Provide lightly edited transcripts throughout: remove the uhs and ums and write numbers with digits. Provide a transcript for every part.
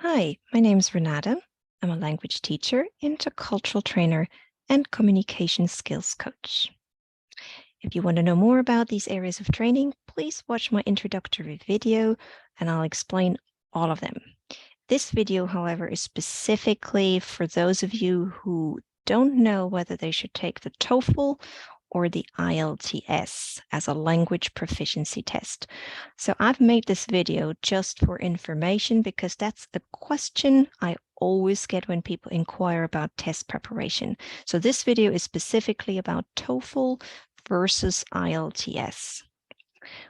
Hi, my name is Renata. I'm a language teacher, intercultural trainer, and communication skills coach. If you want to know more about these areas of training, please watch my introductory video and I'll explain all of them. This video, however, is specifically for those of you who don't know whether they should take the TOEFL or the IELTS as a language proficiency test. So I've made this video just for information because that's a question I always get when people inquire about test preparation. So this video is specifically about TOEFL versus IELTS.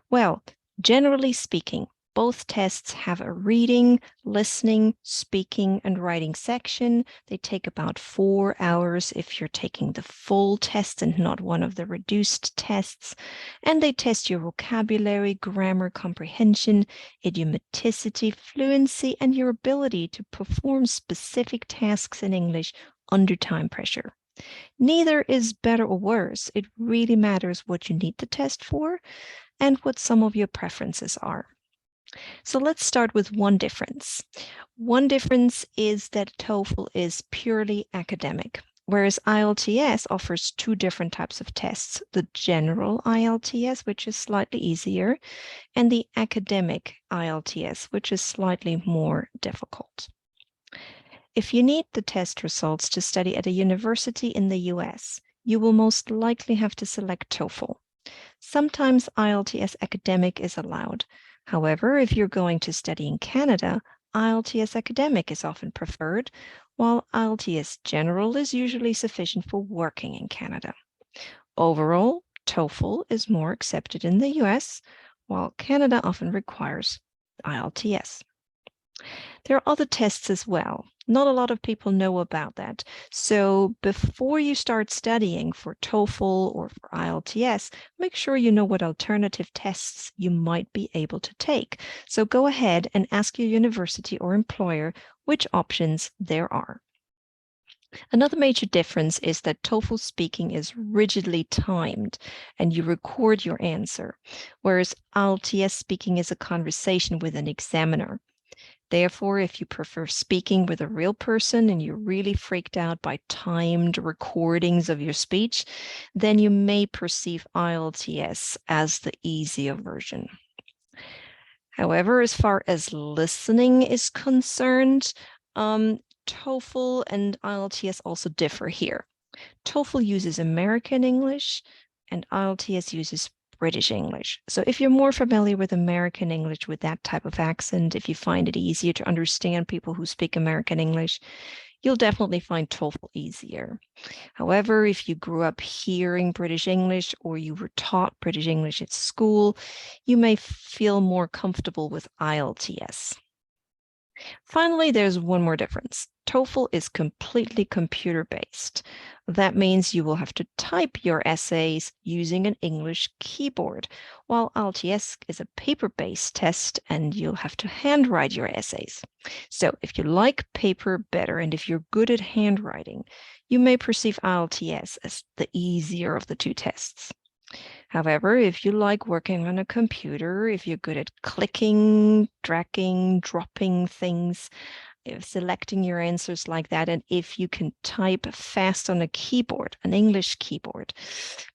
Well, generally speaking, both tests have a reading, listening, speaking, and writing section. They take about 4 hours if you're taking the full test and not one of the reduced tests. And they test your vocabulary, grammar comprehension, idiomaticity, fluency, and your ability to perform specific tasks in English under time pressure. Neither is better or worse. It really matters what you need the test for and what some of your preferences are. So let's start with one difference. One difference is that TOEFL is purely academic, whereas IELTS offers two different types of tests, the general IELTS, which is slightly easier, and the academic IELTS, which is slightly more difficult. If you need the test results to study at a university in the US, you will most likely have to select TOEFL. Sometimes IELTS academic is allowed. However, if you're going to study in Canada, IELTS academic is often preferred, while IELTS general is usually sufficient for working in Canada. Overall, TOEFL is more accepted in the US, while Canada often requires IELTS. There are other tests as well. Not a lot of people know about that. So before you start studying for TOEFL or for IELTS, make sure you know what alternative tests you might be able to take. So go ahead and ask your university or employer which options there are. Another major difference is that TOEFL speaking is rigidly timed and you record your answer, whereas IELTS speaking is a conversation with an examiner. Therefore, if you prefer speaking with a real person and you're really freaked out by timed recordings of your speech, then you may perceive IELTS as the easier version. However, as far as listening is concerned, TOEFL and IELTS also differ here. TOEFL uses American English and IELTS uses British English. So if you're more familiar with American English with that type of accent, if you find it easier to understand people who speak American English, you'll definitely find TOEFL easier. However, if you grew up hearing British English or you were taught British English at school, you may feel more comfortable with IELTS. Finally, there's one more difference. TOEFL is completely computer-based. That means you will have to type your essays using an English keyboard, while IELTS is a paper-based test and you'll have to handwrite your essays. So if you like paper better and if you're good at handwriting, you may perceive IELTS as the easier of the two tests. However, if you like working on a computer, if you're good at clicking, dragging, dropping things, selecting your answers like that, and if you can type fast on a keyboard, an English keyboard,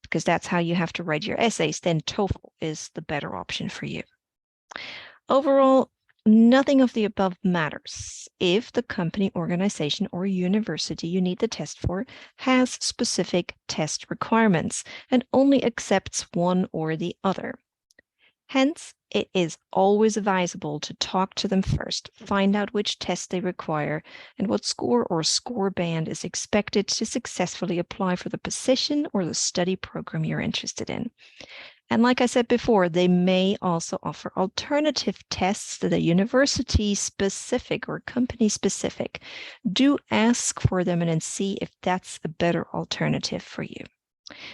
because that's how you have to write your essays, then TOEFL is the better option for you. Overall, nothing of the above matters if the company, organization, or university you need the test for has specific test requirements and only accepts one or the other. Hence, it is always advisable to talk to them first, find out which test they require, and what score or score band is expected to successfully apply for the position or the study program you're interested in. And like I said before, they may also offer alternative tests that are university-specific or company-specific. Do ask for them and then see if that's a better alternative for you.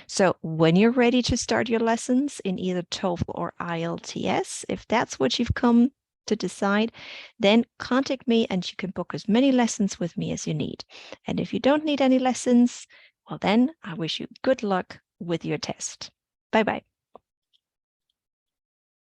So when you're ready to start your lessons in either TOEFL or IELTS, if that's what you've come to decide, then contact me and you can book as many lessons with me as you need. And if you don't need any lessons, well then I wish you good luck with your test. Bye-bye.